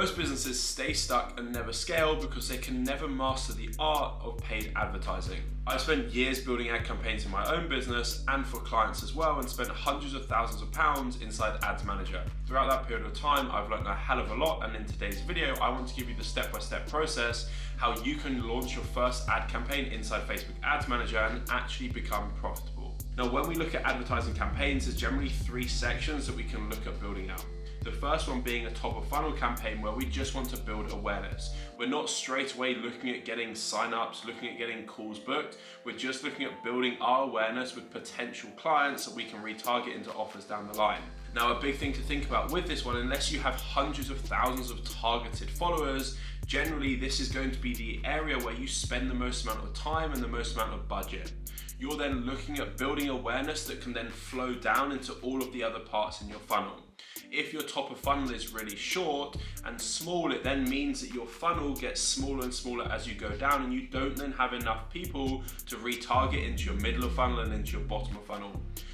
Most businesses stay stuck and never scale because they can never master the art of paid advertising. I spent years building ad campaigns in my own business and for clients as well, and spent hundreds of thousands of pounds inside Ads Manager. Throughout that period of time, I've learned a hell of a lot, and in today's video, I want to give you the step-by-step process how you can launch your first ad campaign inside Facebook Ads Manager and actually become profitable. Now, when we look at advertising campaigns, there's generally 3 sections that we can look at building out. The first one being a top of funnel campaign where we just want to build awareness. We're not straight away looking at getting signups, looking at getting calls booked. We're just looking at building our awareness with potential clients that we can retarget into offers down the line. Now, a big thing to think about with this one, unless you have hundreds of thousands of targeted followers, generally this is going to be the area where you spend the most amount of time and the most amount of budget. You're then looking at building awareness that can then flow down into all of the other parts in your funnel. If your top of funnel is really short and small, it then means that your funnel gets smaller and smaller as you go down, and you don't then have enough people to retarget into your middle of funnel and into your bottom of funnel.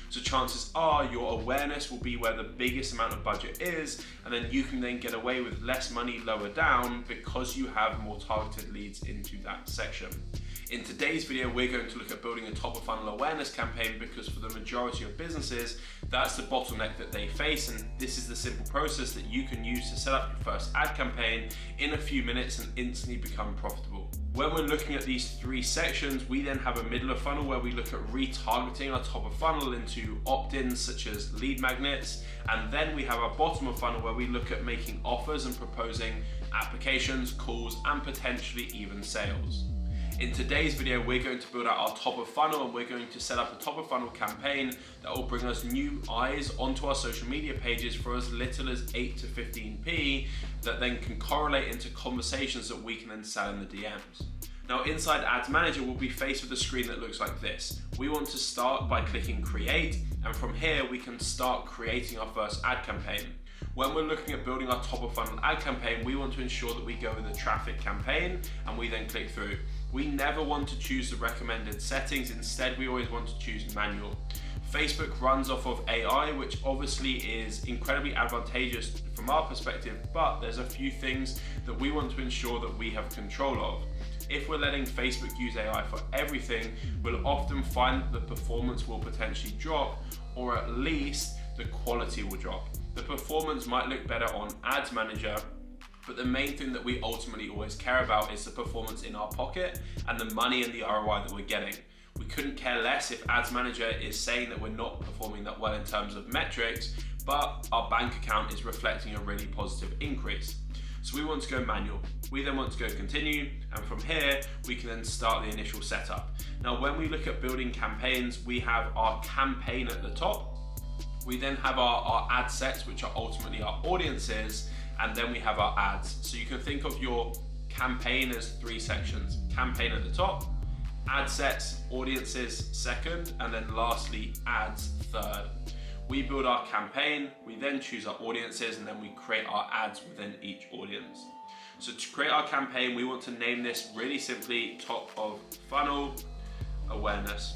So chances are your awareness will be where the biggest amount of budget is, and then you can then get away with less money lower down because you have more targeted leads into that section. In today's video, we're going to look at building a top of funnel awareness campaign because for the majority of businesses, that's the bottleneck that they face, and this is the simple process that you can use to set up your first ad campaign in a few minutes and instantly become profitable. When we're looking at these 3 sections, we then have a middle of funnel where we look at retargeting our top of funnel into opt-ins such as lead magnets, and then we have our bottom of funnel where we look at making offers and proposing applications, calls, and potentially even sales. In today's video, we're going to build out our top of funnel, and we're going to set up a top of funnel campaign that will bring us new eyes onto our social media pages for as little as 8 to 15p that then can correlate into conversations that we can then sell in the DMs. Now, inside Ads Manager, we'll be faced with a screen that looks like this. We want to start by clicking create, and from here we can start creating our first ad campaign. When we're looking at building our top of funnel ad campaign, we want to ensure that we go with a traffic campaign and we then click through. We never want to choose the recommended settings. Instead, we always want to choose manual. Facebook runs off of AI, which obviously is incredibly advantageous from our perspective, but there's a few things that we want to ensure that we have control of. If we're letting Facebook use AI for everything, we'll often find that the performance will potentially drop, or at least the quality will drop. The performance might look better on Ads Manager, but the main thing that we ultimately always care about is the performance in our pocket and the money and the ROI that we're getting. We couldn't care less if Ads Manager is saying that we're not performing that well in terms of metrics, but our bank account is reflecting a really positive increase. So we want to go manual. We then want to go continue, and from here, we can then start the initial setup. Now, when we look at building campaigns, we have our campaign at the top. We then have our ad sets, which are ultimately our audiences, and then we have our ads. So you can think of your campaign as 3 sections. Campaign at the top, ad sets, audiences second, and then lastly, ads third. We build our campaign, we then choose our audiences, and then we create our ads within each audience. So to create our campaign, we want to name this really simply top of funnel awareness.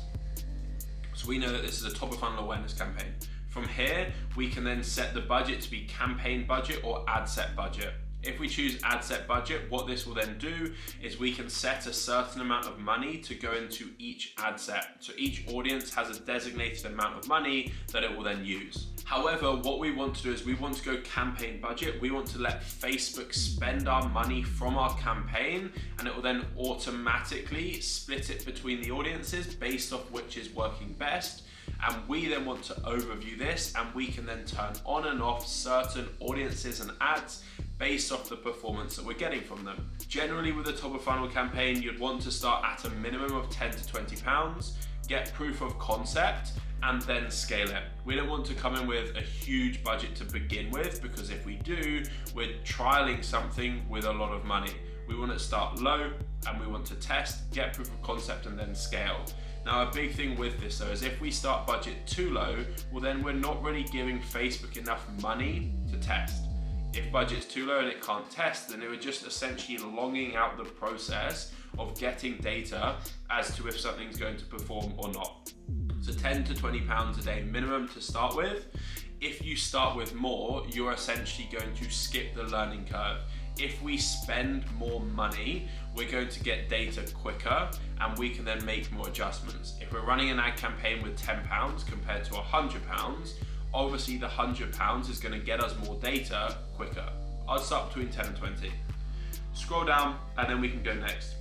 So we know that this is a top of funnel awareness campaign. From here, we can then set the budget to be campaign budget or ad set budget. If we choose ad set budget, what this will then do is we can set a certain amount of money to go into each ad set. So each audience has a designated amount of money that it will then use. However, what we want to do is we want to go campaign budget. We want to let Facebook spend our money from our campaign, and it will then automatically split it between the audiences based off which is working best. And we then want to overview this, and we can then turn on and off certain audiences and ads based off the performance that we're getting from them. Generally, with a top of funnel campaign, you'd want to start at a minimum of 10 to 20 pounds, get proof of concept, and then scale it. We don't want to come in with a huge budget to begin with, because if we do, we're trialing something with a lot of money. We want to start low, and we want to test, get proof of concept, and then scale. Now, a big thing with this though is if we start budget too low, well then we're not really giving Facebook enough money to test. If budget's too low and it can't test, then it would just essentially longing out the process of getting data as to if something's going to perform or not. So 10 to 20 pounds a day minimum to start with. If you start with more, you're essentially going to skip the learning curve. if we spend more money, we're going to get data quicker and we can then make more adjustments. If we're running an ad campaign with £10 compared to £100, obviously the £100 is going to get us more data quicker. I'd start between 10 and 20. Scroll down and then we can go next.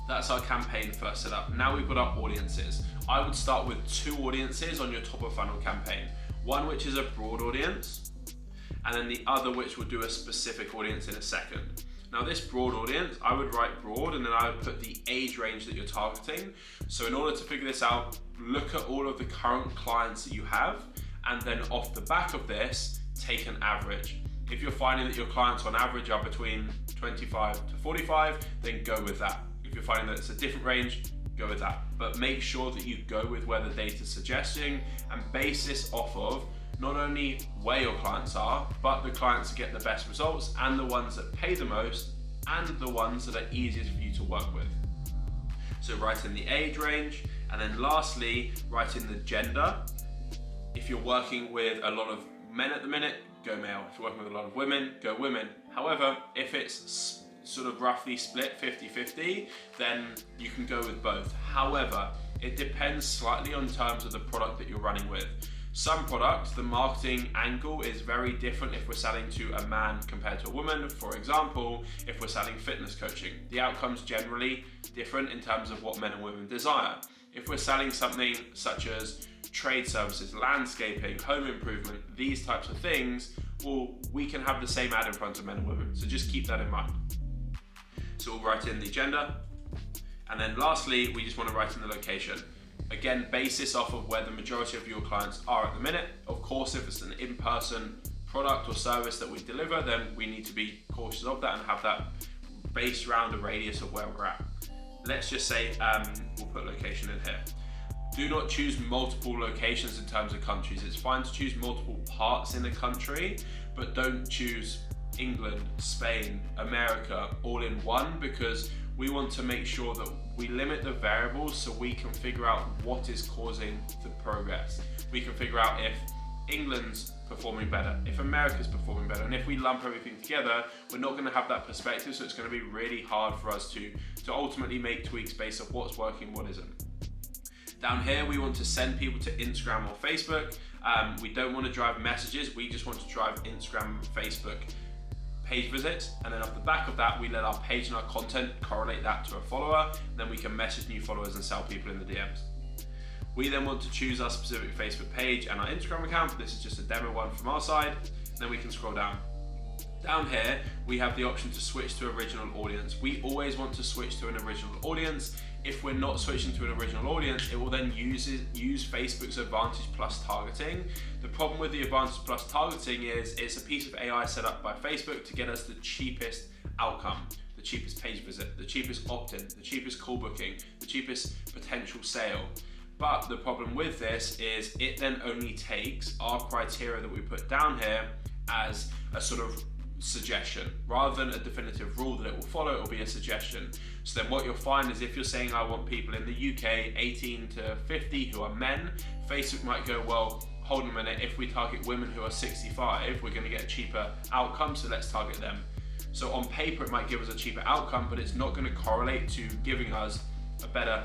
That's our campaign first set up. Now we've got our audiences. I would start with 2 audiences on your top of funnel campaign. One which is a broad audience, and then the other which will do a specific audience in a second. Now this broad audience, I would write broad and then I would put the age range that you're targeting. So in order to figure this out, look at all of the current clients that you have, and then off the back of this, take an average. If you're finding that your clients on average are between 25 to 45, then go with that. If you're finding that it's a different range, go with that. But make sure that you go with where the data is suggesting and base this off of not only where your clients are, but the clients that get the best results and the ones that pay the most and the ones that are easiest for you to work with. So write in the age range, and then lastly, write in the gender. If you're working with a lot of men at the minute, go male. If you're working with a lot of women, go women. However, if it's sort of roughly split 50-50, then you can go with both. However, it depends slightly on terms of the product that you're running with. Some products, the marketing angle is very different if we're selling to a man compared to a woman. For example, if we're selling fitness coaching, the outcome's generally different in terms of what men and women desire. If we're selling something such as trade services, landscaping, home improvement, these types of things, well, we can have the same ad in front of men and women. So just keep that in mind. So we'll write in the gender. And then lastly, we just want to write in the location. Again, base this off of where the majority of your clients are at the minute. Of course, if it's an in-person product or service that we deliver, then we need to be cautious of that and have that based around a radius of where we're at. Let's just say we'll put location in here. Do not choose multiple locations in terms of countries. It's fine to choose multiple parts in a country, but don't choose England, Spain, America all in one, because we want to make sure that we limit the variables so we can figure out what is causing the progress. We can figure out if England's performing better, if America's performing better, and if we lump everything together, we're not going to have that perspective, so it's going to be really hard for us to ultimately make tweaks based on what's working, what isn't. Down here, we want to send people to Instagram or Facebook. We don't want to drive messages, we just want to drive Instagram and Facebook page visits, and then off the back of that, we let our page and our content correlate that to a follower, then we can message new followers and sell people in the DMs. We then want to choose our specific Facebook page and our Instagram account. This is just a demo one from our side. Then we can scroll down. Down here, we have the option to switch to original audience. We always want to switch to an original audience. If we're not switching to an original audience, it will then use Facebook's Advantage Plus targeting. The problem with the Advantage Plus targeting is it's a piece of AI set up by Facebook to get us the cheapest outcome, the cheapest page visit, the cheapest opt-in, the cheapest call booking, the cheapest potential sale. But the problem with this is it then only takes our criteria that we put down here as a sort of suggestion. Rather than a definitive rule that it will follow, it will be a suggestion. So then what you'll find is if you're saying I want people in the UK 18 to 50 who are men, Facebook might go, well, hold on a minute, if we target women who are 65, we're going to get a cheaper outcome, so let's target them. So on paper it might give us a cheaper outcome, but it's not going to correlate to giving us a better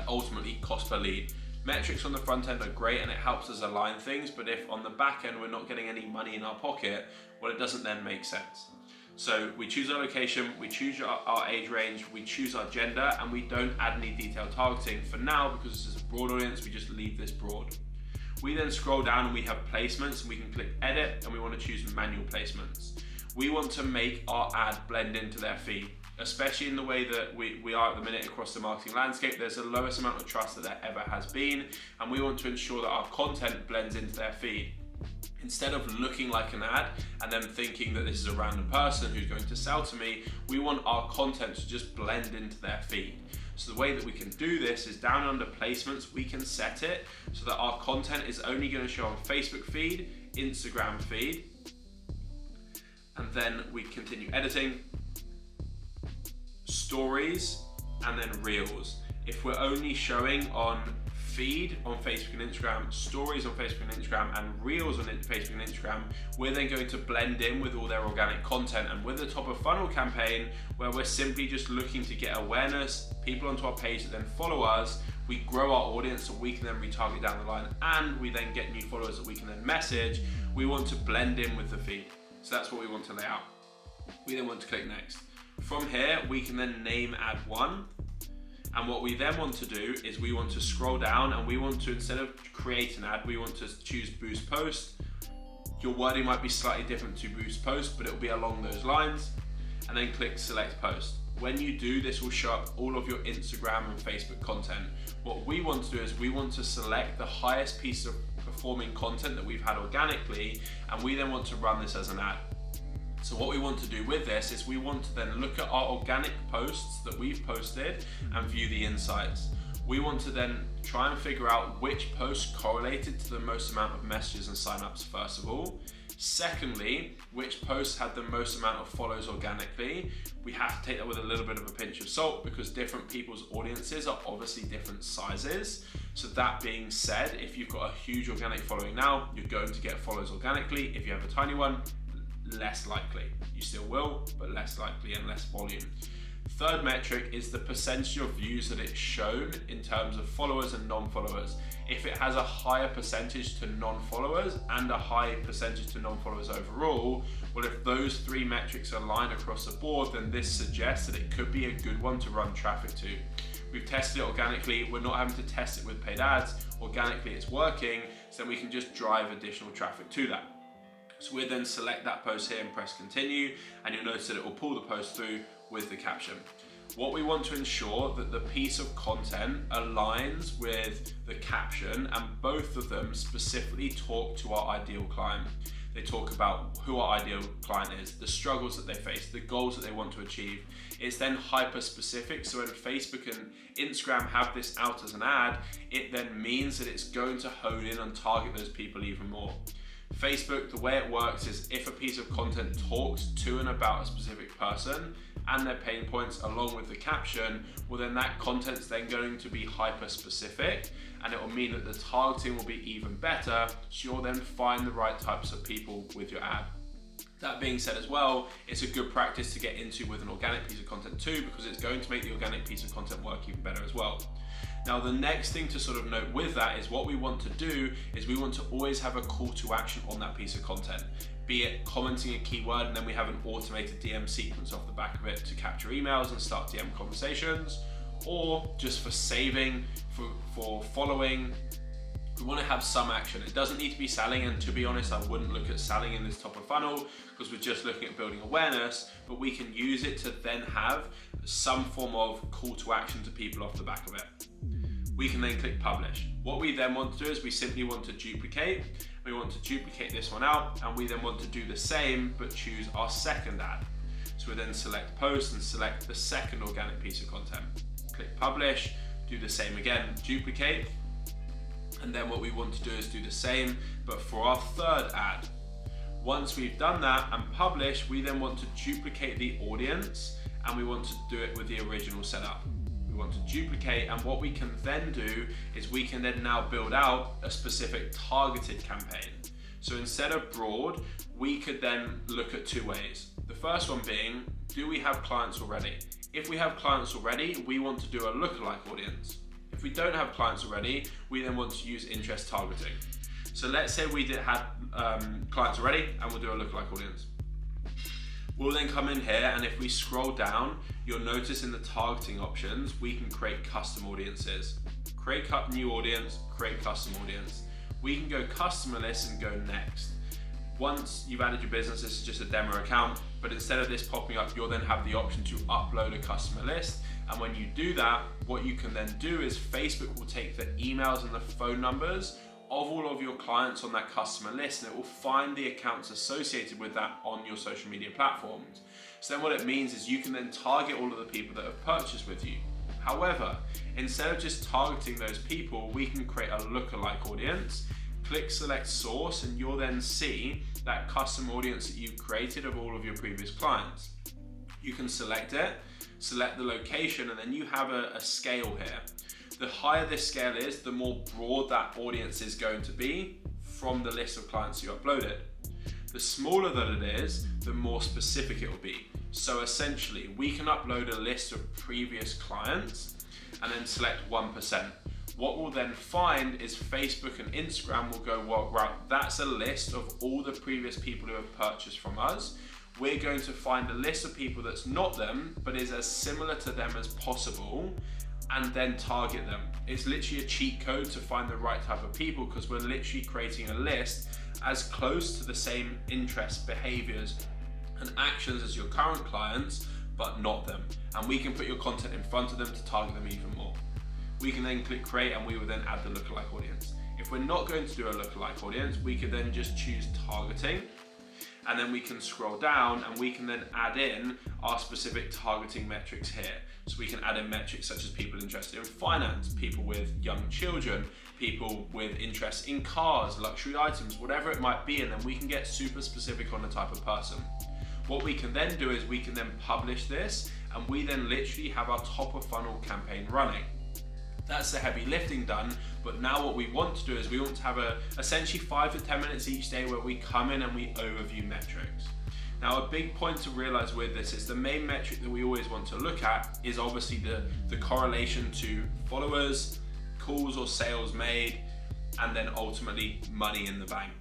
ultimately cost per lead. Metrics on the front end are great and it helps us align things, but if on the back end we're not getting any money in our pocket, well, it doesn't then make sense. So we choose our location, we choose our age range, we choose our gender, and we don't add any detailed targeting for now because this is a broad audience, we just leave this broad. We then scroll down and we have placements, and we can click edit and we want to choose manual placements. We want to make our ad blend into their feed, especially in the way that we are at the minute across the marketing landscape. There's the lowest amount of trust that there ever has been, and we want to ensure that our content blends into their feed. Instead of looking like an ad and then thinking that this is a random person who's going to sell to me, we want our content to just blend into their feed. So the way that we can do this is down under placements, we can set it so that our content is only going to show on Facebook feed, Instagram feed, and then we continue editing, stories, and then reels. If we're only showing on feed on Facebook and Instagram, stories on Facebook and Instagram, and reels on Facebook and Instagram, we're then going to blend in with all their organic content. And with the top of funnel campaign, where we're simply just looking to get awareness, people onto our page that then follow us, we grow our audience so we can then retarget down the line, and we then get new followers that we can then message. We want to blend in with the feed. So that's what we want to lay out. We then want to click next. From here, we can then name ad one. And what we then want to do is we want to scroll down, and we want to, instead of create an ad, we want to choose boost post. Your wording might be slightly different to boost post, but it'll be along those lines. And then click select post. When you do, this will show up all of your Instagram and Facebook content. What we want to do is we want to select the highest piece of performing content that we've had organically, and we then want to run this as an ad. So what we want to do with this is we want to then look at our organic posts that we've posted and view the insights. We want to then try and figure out which posts correlated to the most amount of messages and signups first of all. Secondly, which posts had the most amount of follows organically. We have to take that with a little bit of a pinch of salt because different people's audiences are obviously different sizes. So that being said, if you've got a huge organic following now, you're going to get follows organically. If you have a tiny one, less likely. You still will, but less likely and less volume. Third metric is the percentage of views that it's shown in terms of followers and non-followers. If it has a higher percentage to non-followers and a high percentage to non-followers overall, well, if those three metrics align across the board, then this suggests that it could be a good one to run traffic to. We've tested it organically. We're not having to test it with paid ads. Organically, it's working, so then we can just drive additional traffic to that. So we'll then select that post here and press continue, and you'll notice that it will pull the post through with the caption. What we want to ensure that the piece of content aligns with the caption, and both of them specifically talk to our ideal client. They talk about who our ideal client is, the struggles that they face, the goals that they want to achieve. It's then hyper specific, so when Facebook and Instagram have this out as an ad, it then means that it's going to hone in and target those people even more. Facebook, the way it works is if a piece of content talks to and about a specific person and their pain points along with the caption, well then that content's then going to be hyper specific, and it will mean that the targeting will be even better, so you'll then find the right types of people with your ad. That being said as well, it's a good practice to get into with an organic piece of content too, because it's going to make the organic piece of content work even better as well. Now, the next thing to sort of note with that is what we want to do is we want to always have a call to action on that piece of content, be it commenting a keyword and then we have an automated DM sequence off the back of it to capture emails and start DM conversations, or just for saving, for following. We want to have some action. It doesn't need to be selling, and to be honest, I wouldn't look at selling in this top of funnel because we're just looking at building awareness, but we can use it to then have some form of call to action to people off the back of it. We can then click publish. What we then want to do is we simply want to duplicate. We want to duplicate this one out, and we then want to do the same, but choose our second ad. So we then select post and select the second organic piece of content. Click publish, do the same again, duplicate. And then what we want to do is do the same, but for our third ad. Once we've done that and publish, we then want to duplicate the audience, and we want to do it with the original setup. We want to duplicate, and what we can then do is we can then now build out a specific targeted campaign. So instead of broad, we could then look at two ways. The first one being, do we have clients already? If we have clients already, we want to do a lookalike audience. If we don't have clients already, we then want to use interest targeting. So let's say we have clients already, and we'll do a lookalike audience. We'll then come in here, and if we scroll down, you'll notice in the targeting options, we can create custom audiences. Create new audience, create custom audience. We can go customer list and go next. Once you've added your business, this is just a demo account, but instead of this popping up, you'll then have the option to upload a customer list. And when you do that, what you can then do is Facebook will take the emails and the phone numbers of all of your clients on that customer list, and it will find the accounts associated with that on your social media platforms. So then what it means is you can then target all of the people that have purchased with you. However, instead of just targeting those people, we can create a lookalike audience, click select source, and you'll then see that custom audience that you've created of all of your previous clients. You can select it, select the location, and then you have a scale here. The higher this scale is, the more broad that audience is going to be from the list of clients you uploaded. The smaller that it is, the more specific it will be. So essentially, we can upload a list of previous clients and then select 1%. What we'll then find is Facebook and Instagram will go, well, right, that's a list of all the previous people who have purchased from us. We're going to find a list of people that's not them, but is as similar to them as possible, and then target them. It's literally a cheat code to find the right type of people, because we're literally creating a list as close to the same interests, behaviors, and actions as your current clients, but not them. And we can put your content in front of them to target them even more. We can then click create, and we will then add the lookalike audience. If we're not going to do a lookalike audience, we could then just choose targeting, and then we can scroll down and we can then add in our specific targeting metrics here. So we can add in metrics such as people interested in finance, people with young children, people with interest in cars, luxury items, whatever it might be, and then we can get super specific on the type of person. What we can then do is we can then publish this, and we then literally have our top of funnel campaign running. That's the heavy lifting done, but now what we want to do is we want to have essentially 5 to 10 minutes each day where we come in and we overview metrics. Now, a big point to realize with this is the main metric that we always want to look at is obviously the correlation to followers, calls or sales made, and then ultimately money in the bank.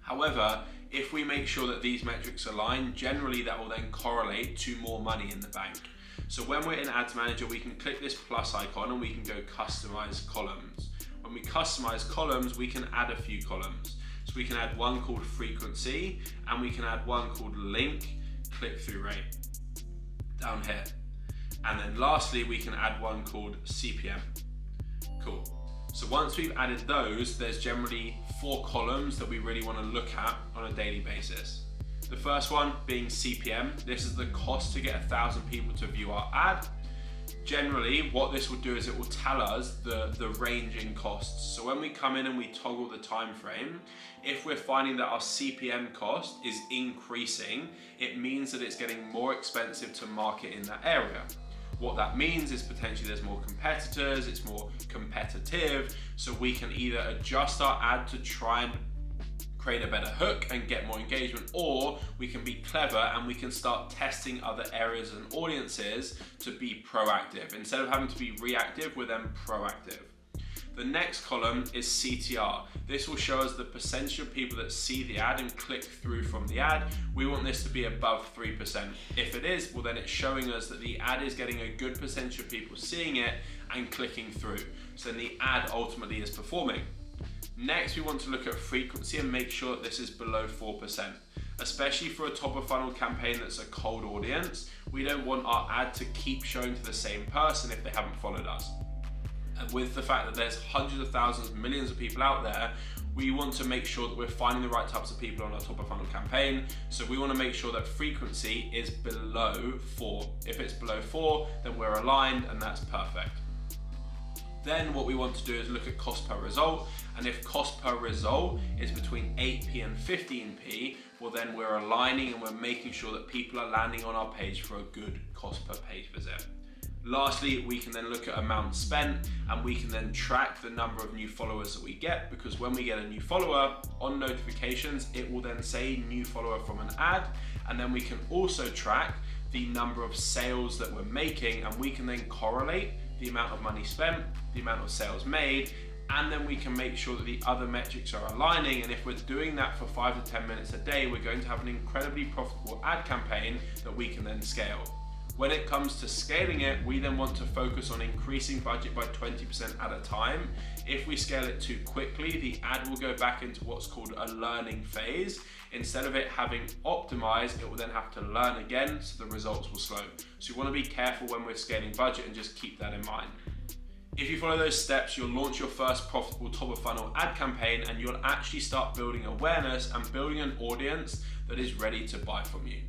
However, if we make sure that these metrics align, generally that will then correlate to more money in the bank. So when we're in Ads Manager, we can click this plus icon and we can go customize columns. When we customize columns, we can add a few columns. So we can add one called frequency, and we can add one called link click-through rate down here. And then lastly, we can add one called CPM. Cool. So once we've added those, there's generally 4 columns that we really want to look at on a daily basis. The first one being CPM. This is the cost to get 1,000 people to view our ad. Generally, what this will do is it will tell us the range in costs. So when we come in and we toggle the time frame, if we're finding that our CPM cost is increasing, it means that it's getting more expensive to market in that area. What that means is potentially there's more competitors, it's more competitive, so we can either adjust our ad to try and create a better hook and get more engagement, or we can be clever and we can start testing other areas and audiences to be proactive. Instead of having to be reactive, we're then proactive. The next column is CTR. This will show us the percentage of people that see the ad and click through from the ad. We want this to be above 3%. If it is, well then it's showing us that the ad is getting a good percentage of people seeing it and clicking through. So then the ad ultimately is performing. Next, we want to look at frequency and make sure that this is below 4%. Especially for a top of funnel campaign that's a cold audience, we don't want our ad to keep showing to the same person if they haven't followed us. And with the fact that there's hundreds of thousands, millions of people out there, we want to make sure that we're finding the right types of people on our top of funnel campaign. So we want to make sure that frequency is below 4. If it's below 4, then we're aligned and that's perfect. Then what we want to do is look at cost per result, and if cost per result is between 8p and 15p, well then we're aligning and we're making sure that people are landing on our page for a good cost per page visit. Lastly, we can then look at amount spent, and we can then track the number of new followers that we get, because when we get a new follower on notifications, it will then say new follower from an ad, and then we can also track the number of sales that we're making, and we can then correlate the amount of money spent, the amount of sales made, and then we can make sure that the other metrics are aligning. And if we're doing that for 5 to 10 minutes a day, we're going to have an incredibly profitable ad campaign that we can then scale. When it comes to scaling it, we then want to focus on increasing budget by 20% at a time. If we scale it too quickly, the ad will go back into what's called a learning phase. Instead of it having optimized, it will then have to learn again, so the results will slow. So you want to be careful when we're scaling budget and just keep that in mind. If you follow those steps, you'll launch your first profitable top of funnel ad campaign, and you'll actually start building awareness and building an audience that is ready to buy from you.